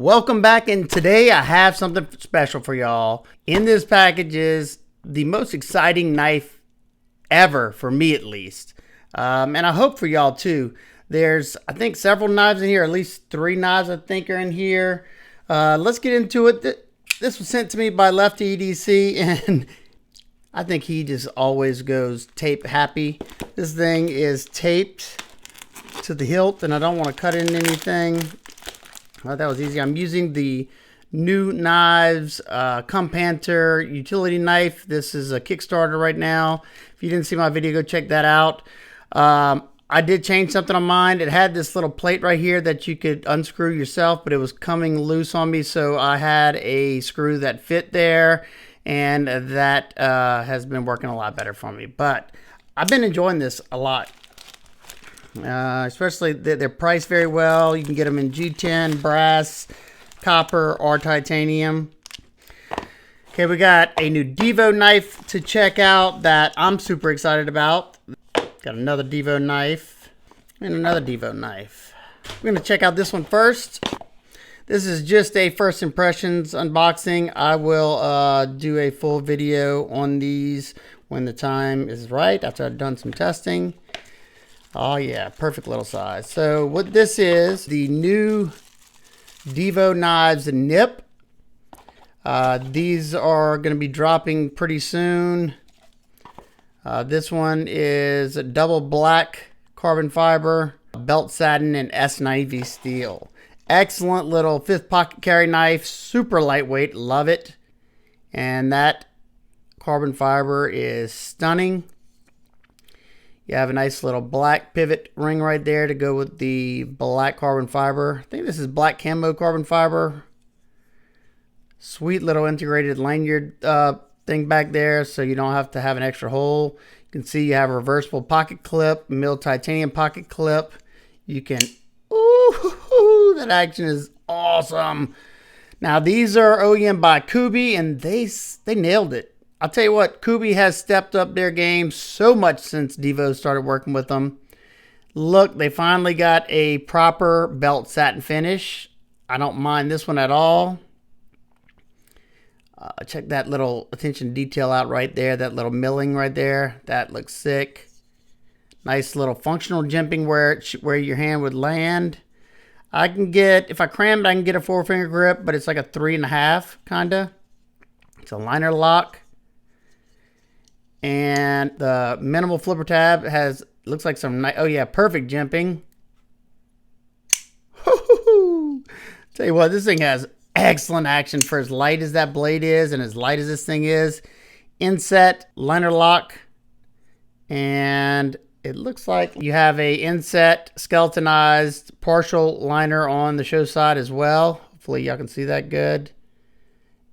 Welcome back, and today I have something special for y'all. In this package is the most exciting knife ever, for me at least, and I hope for y'all too. There's, I think, several knives in here, at least 3 knives I think are in here. Let's get into it. This was sent to me by Lefty EDC, and I think he just always goes tape happy. This thing is taped to the hilt, and I don't want to cut in anything. Well, that was easy. I'm using the DVO Knives Panther utility knife. This is a Kickstarter right now. If you didn't see my video, go check that out. I did change something on mine. It had this little plate right here that you could unscrew yourself, but it was coming loose on me, so I had a screw that fit there, and that has been working a lot better for me. But I've been enjoying this a lot. Especially they're priced very well. You can get them in G10, brass, copper, or titanium. Okay, we got a new Divo knife to check out that I'm super excited about. Got another Divo knife and another Divo knife. We're going to check out this one first. This is just a first impressions unboxing. I will do a full video on these when the time is right, after I've done some testing. Oh yeah, perfect little size. So what this is, the new DVO Knives nip. These are going to be dropping pretty soon. This one is a double black carbon fiber, belt satin, and S90V steel. Excellent little 5th pocket carry knife, super lightweight, love it. And that carbon fiber is stunning. You have a nice little black pivot ring right there to go with the black carbon fiber. I think this is black camo carbon fiber. Sweet little integrated lanyard thing back there, so you don't have to have an extra hole. You can see you have a reversible pocket clip, milled titanium pocket clip. You can, ooh, that action is awesome. Now these are OEM by Kubi, and they nailed it. I'll tell you what, Kubi has stepped up their game so much since Divo started working with them. Look, they finally got a proper belt satin finish. I don't mind this one at all. Check that little attention to detail out right there. That little milling right there. That looks sick. Nice little functional jimping where your hand would land. I can get, if I cram it, I can get a 4-finger grip, but it's like a 3.5 kinda. It's a liner lock. And the minimal flipper tab has, looks like some nice, oh yeah, perfect jimping. Tell you what, this thing has excellent action for as light as that blade is and as light as this thing is. Inset liner lock, and it looks like you have a inset skeletonized partial liner on the show side as well. Hopefully y'all can see that good.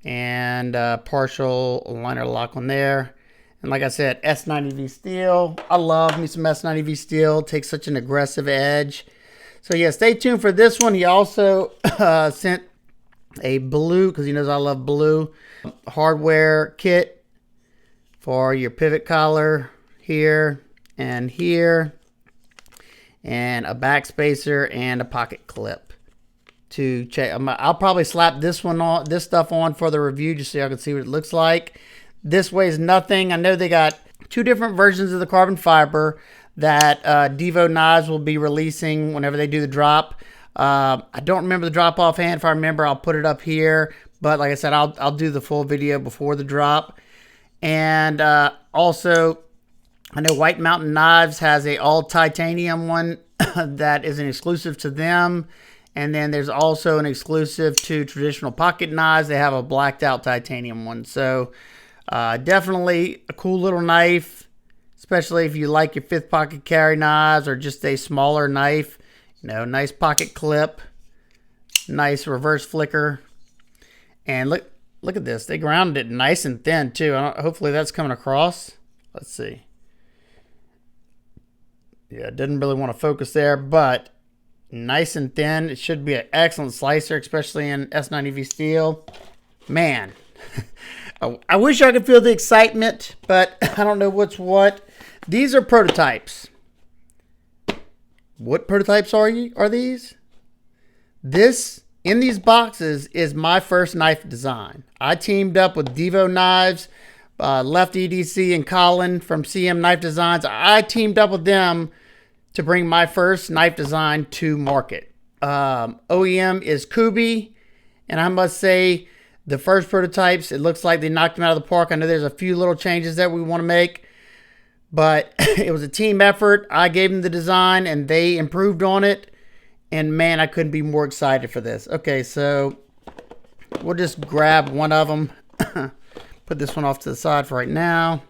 And partial liner lock on there. And like I said, S90V steel. I love me some S90V steel. It takes such an aggressive edge. So yeah, stay tuned for this one. He also sent a blue, because he knows I love blue, hardware kit for your pivot collar here and here. And a back spacer and a pocket clip to check. I'll probably slap this stuff on for the review just so y'all can see what it looks like. This weighs nothing. I know they got 2 different versions of the carbon fiber that Divo Knives will be releasing whenever they do the drop. I don't remember the drop offhand. If I remember, I'll put it up here. But like I said, I'll do the full video before the drop. And also, I know White Mountain Knives has a all titanium one that is an exclusive to them. And then there's also an exclusive to traditional pocket knives. They have a blacked out titanium one. So definitely a cool little knife, especially if you like your 5th pocket carry knives or just a smaller knife. You know, nice pocket clip, nice reverse flicker, and look at this. They grounded it nice and thin too. Hopefully that's coming across. Let's see. Yeah, didn't really want to focus there, but nice and thin. It should be an excellent slicer, especially in S90V steel. Man. I wish I could feel the excitement, but I don't know what's what. These are prototypes. What prototypes are these? This in these boxes is my first knife design. I teamed up with Divo Knives, Left EDC, and Colin from CM Knife Designs. I teamed up with them to bring my first knife design to market. OEM is Kubi, and I must say, the first prototypes, it looks like they knocked them out of the park. I know there's a few little changes that we want to make, but it was a team effort. I gave them the design, and they improved on it. And man, I couldn't be more excited for this. Okay, so we'll just grab one of them. Put this one off to the side for right now.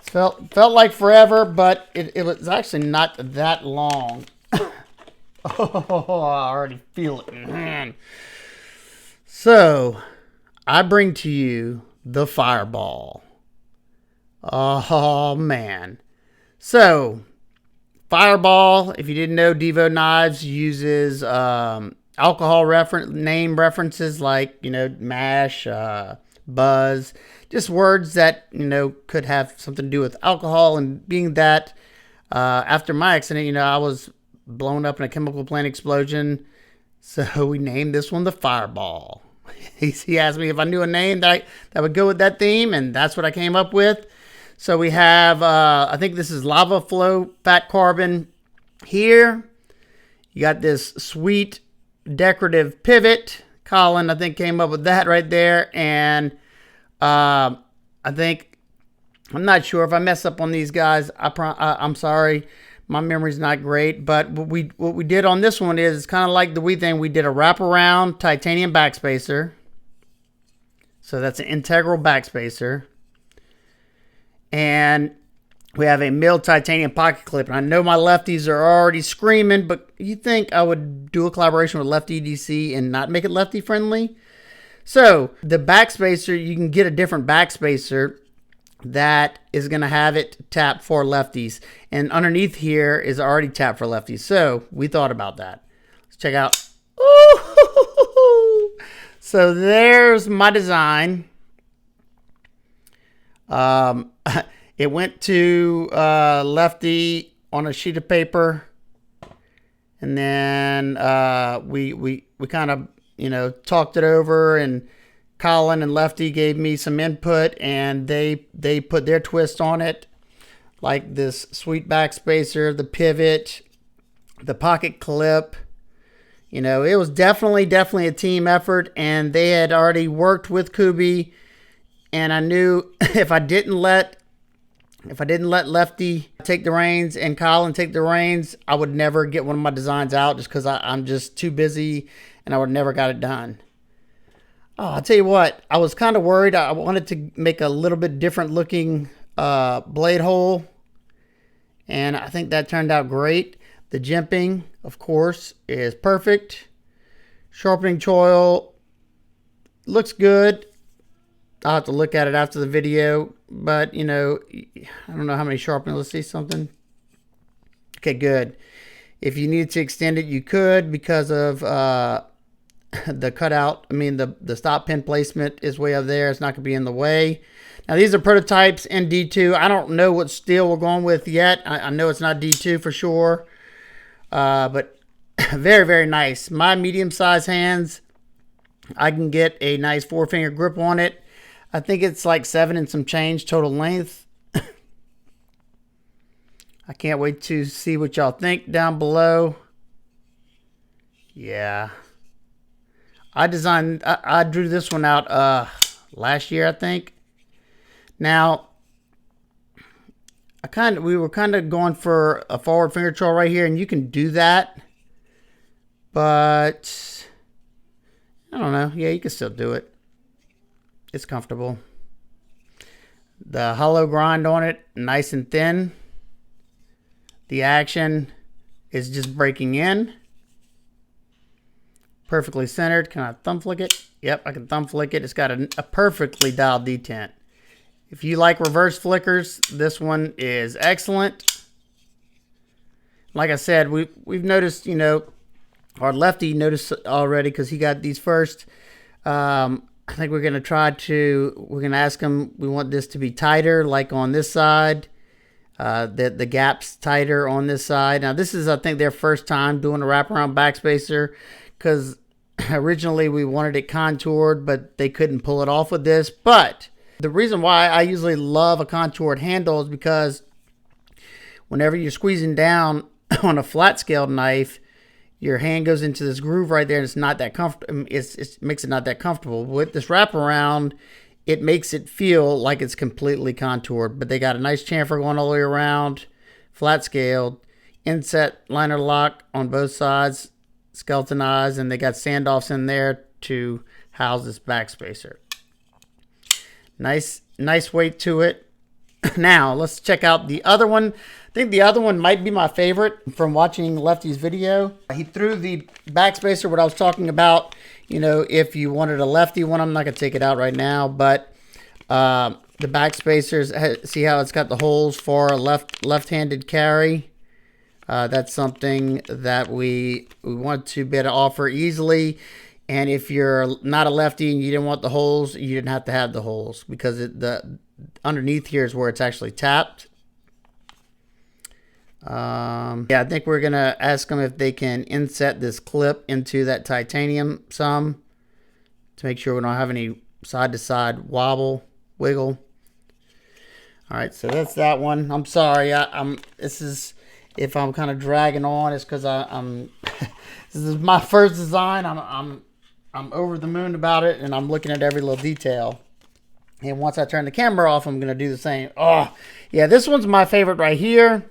Felt like forever, but it was actually not that long. Oh, I already feel it, man. So, I bring to you the Fireball. Oh, man. So, Fireball, if you didn't know, Divo Knives uses alcohol name references like, mash, buzz, just words that, could have something to do with alcohol. And being that after my accident, I was blown up in a chemical plant explosion. So we named this one the Fireball. He asked me if I knew a name that would go with that theme, and that's what I came up with. So we have, I think this is Lava Flow Fat Carbon here. You got this sweet decorative pivot. Colin, I think, came up with that right there. And I'm not sure if I mess up on these guys. I'm sorry. My memory's not great, but what we did on this one is it's kind of like the wee thing. We did a wraparound titanium backspacer. So that's an integral backspacer. And we have a milled titanium pocket clip. And I know my lefties are already screaming, but you think I would do a collaboration with Left EDC and not make it lefty friendly? So the backspacer, you can get a different backspacer that is going to have it tapped for lefties, and underneath here is already tapped for lefties. So we thought about that. Let's check out. Ooh! So there's my design. It went to lefty on a sheet of paper, and then we kind of talked it over, and Colin and Lefty gave me some input, and they put their twist on it, like this sweet backspacer, the pivot, the pocket clip. It was definitely a team effort, and they had already worked with Kubi, and I knew if I didn't let Lefty take the reins and Colin take the reins, I would never get one of my designs out just because I'm just too busy, and I would never got it done. Oh, I'll tell you what, I was kind of worried. I wanted to make a little bit different looking blade hole, and I think that turned out great. The jimping, of course, is perfect. Sharpening choil looks good. I'll have to look at it after the video, but, I don't know how many sharpening. Let's see something. Okay, good. If you needed to extend it, you could because of the cutout. The stop pin placement is way up there. It's not going to be in the way. Now, these are prototypes in D2. I don't know what steel we're going with yet. I know it's not D2 for sure, but very, very nice. My medium-sized hands, I can get a nice 4-finger grip on it. I think it's like 7 and some change total length. I can't wait to see what y'all think down below. Yeah. I drew this one out last year, I think. Now, we were kind of going for a forward finger choil right here, and you can do that. But I don't know. Yeah, you can still do it. It's comfortable. The hollow grind on it, nice and thin. The action is just breaking in. Perfectly centered. Can I thumb flick it? Yep, I can thumb flick it. It's got a perfectly dialed detent. If you like reverse flickers, this one is excellent. Like I said, we've noticed, our Lefty noticed already because he got these first. I think we're going to ask him, we want this to be tighter, like on this side. The gap's tighter on this side. Now this is, I think, their first time doing a wraparound backspacer, because originally we wanted it contoured, but they couldn't pull it off with this. But the reason why I usually love a contoured handle is because whenever you're squeezing down on a flat scaled knife, your hand goes into this groove right there, and it's not that comfortable. It makes it not that comfortable. With this wraparound, it makes it feel like it's completely contoured. But they got a nice chamfer going all the way around, flat scaled, inset liner lock on both sides, skeletonized, and they got standoffs in there to house this backspacer. Nice weight to it. Now let's check out the other one. I think the other one might be my favorite from watching Lefty's video. He threw the backspacer, what I was talking about, you know, if you wanted a lefty one. I'm not gonna take it out right now, but the backspacers, see how it's got the holes for a left-handed carry. That's something that we want to be able to offer easily. And if you're not a lefty and you didn't want the holes, you didn't have to have the holes, because the underneath here is where it's actually tapped. Yeah, I think we're gonna ask them if they can inset this clip into that titanium some, to make sure we don't have any side-to-side wiggle. All right, so that's that one. I'm sorry, this is, if I'm kind of dragging on, it's because I'm this is my first design. I'm over the moon about it, and I'm looking at every little detail. And once I turn the camera off, I'm gonna do the same. Oh yeah, this one's my favorite right here.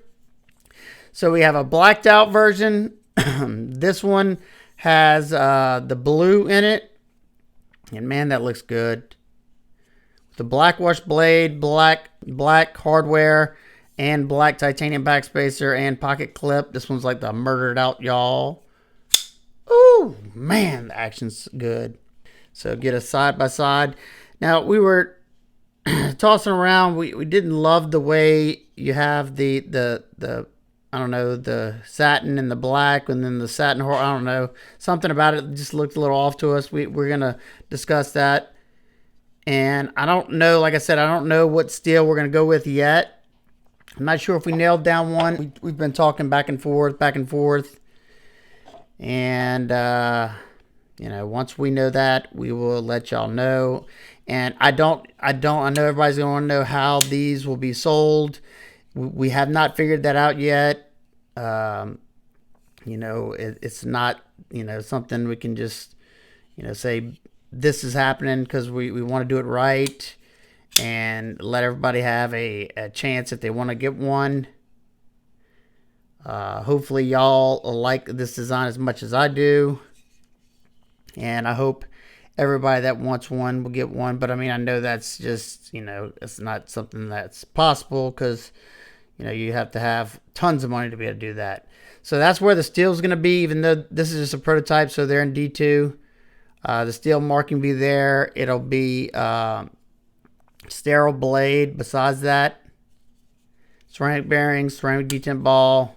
So we have a blacked out version. This one has the blue in it, and man, that looks good. The black wash blade, black hardware, and black titanium backspacer and pocket clip. This one's like the murdered out y'all. Ooh, man, the action's good. So get a side by side. Now we were tossing around. We didn't love the way you have the I don't know, the satin and the black, and then the satin, I don't know, something about it just looked a little off to us. We're gonna discuss that. And I don't know, like I said, I don't know what steel we're gonna go with yet. I'm not sure if we nailed down one. We've been talking back and forth. And you know, once we know that, we will let y'all know. And I know everybody's gonna want to know how these will be sold. We have not figured that out yet. You know, it's not, you know, something we can just, you know, say this is happening, because we want to do it right and let everybody have a chance if they want to get one. Hopefully y'all like this design as much as I do, and I hope everybody that wants one will get one. But I mean, I know that's just, you know, it's not something that's possible, because you know, you have to have tons of money to be able to do that. So that's where the steel is going to be, even though this is just a prototype, so they're in D2. The steel marking will be there. It'll be sterile blade. Besides that, ceramic bearings, ceramic detent ball,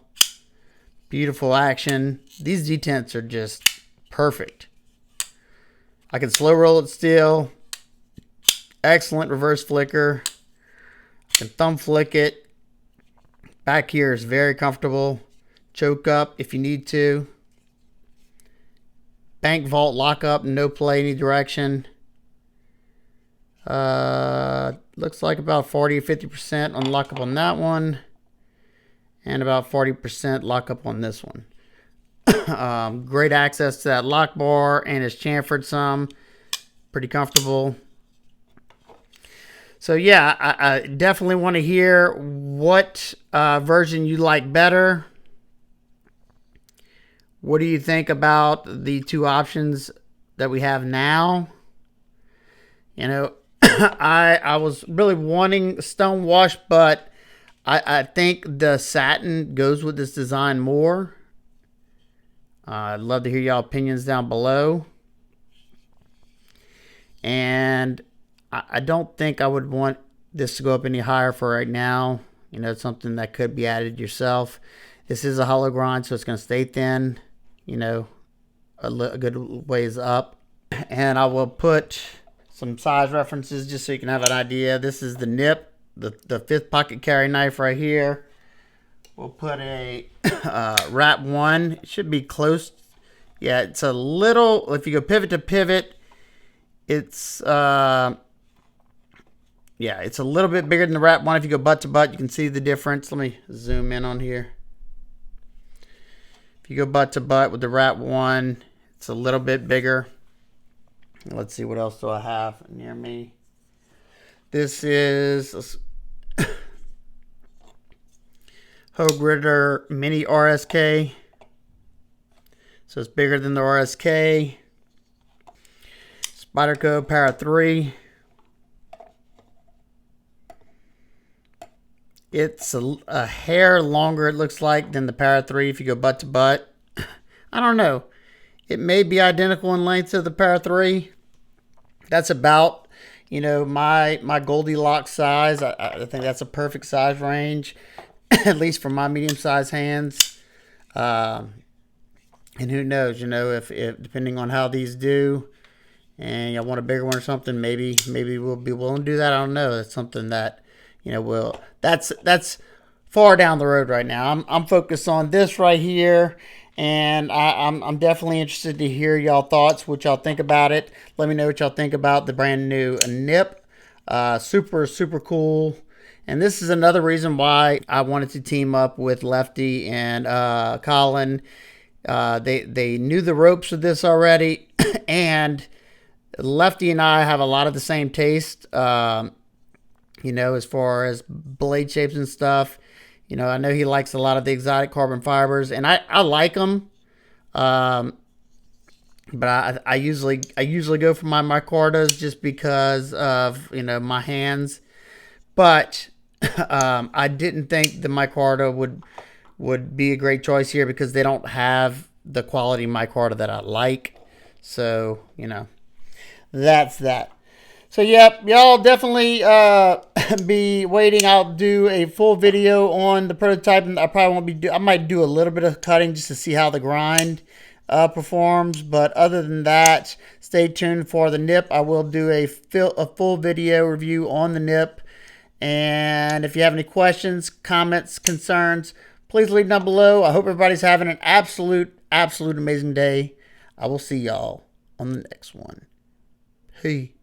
beautiful action. These detents are just perfect. I can slow roll it still. Excellent reverse flicker. I can thumb flick it. Back here is very comfortable. Choke up if you need to. Bank vault lock up, no play any direction. Looks like about 40 or 50% on lockup on that one, and about 40% lockup on this one. Great access to that lock bar, and it's chamfered some. Pretty comfortable. So yeah, I definitely want to hear what version you like better. What do you think about the two options that we have now? You know, I was really wanting stone wash, but I think the satin goes with this design more. I'd love to hear y'all opinions down below. And I don't think I would want this to go up any higher for right now. You know, it's something that could be added yourself. This is a hollow grind, so it's going to stay thin, you know, a good ways up. And I will put some size references just so you can have an idea. This is the nip the fifth pocket carry knife right here. We'll put a wrap 1. It should be close. Yeah, it's a little, if you go pivot to pivot, it's yeah, it's a little bit bigger than the wrap 1. If you go butt to butt, you can see the difference. Let me zoom in on here. If you go butt to butt with the wrap 1, it's a little bit bigger. Let's see, what else do I have near me? This is Hogue Ritter Mini RSK. So it's bigger than the RSK. Spyderco Para 3. It's a hair longer, it looks like, than the Para 3 if you go butt to butt. I don't know. It may be identical in length to the Para 3. That's about, you know, my Goldilocks size. I think that's a perfect size range, at least for my medium-sized hands. And who knows, you know, if depending on how these do, and you want a bigger one or something, maybe we'll be willing to do that. I don't know. That's something that, you know, that's far down the road right now. I'm focused on this right here, and I'm definitely interested to hear y'all thoughts, what y'all think about it. Let me know what y'all think about the brand new nip. Super cool. And this is another reason why I wanted to team up with Lefty and Colin. They knew the ropes of this already, and Lefty and I have a lot of the same taste. You know, as far as blade shapes and stuff. You know, I know he likes a lot of the exotic carbon fibers, and I like them. But I usually go for my micartas just because of, you know, my hands. But I didn't think the micarta would be a great choice here because they don't have the quality micarta that I like. So, you know, that's that. So, yep, y'all definitely be waiting. I'll do a full video on the prototype, and I probably won't be I might do a little bit of cutting just to see how the grind performs. But other than that, stay tuned for the nip. I will do a full video review on the nip. And if you have any questions, comments, concerns, please leave down below. I hope everybody's having an absolute amazing day. I will see y'all on the next one. Hey.